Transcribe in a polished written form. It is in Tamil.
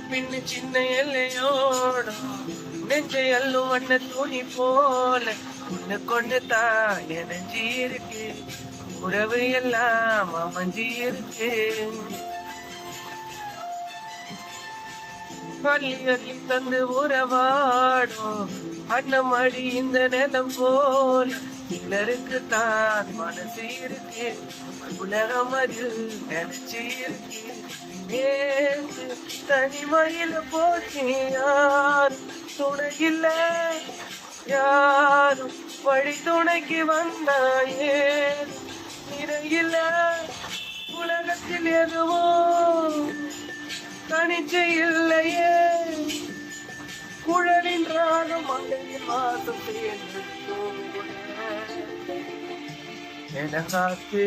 பின்னு சின்ன எல்லையோடும் நெஞ்சை அல்லும் வண்ண துணி போல உன்னை கொண்டு தான் எனஞ்சி இருக்கு உறவு எல்லாம் அமைஞ்சி இருக்கு அள்ளி அள்ளி தந்து உறவாடும் அண்ணமடி இந்த நிலம் போல் சிலருக்கு தான் மனசு இருக்கு உலகம் அதில் நினைச்சு இருக்கு நேற்று தனிமையில போச்சு யாரும் துணையில்ல யாரும் வழி துணைக்கு வந்தாயே நிறையில்ல உலகத்தில் எதுவோ தனிச்சு இல்லையே குழலின் ராகம் மங்கையில் வாசம் சேர்ந்து என காத்து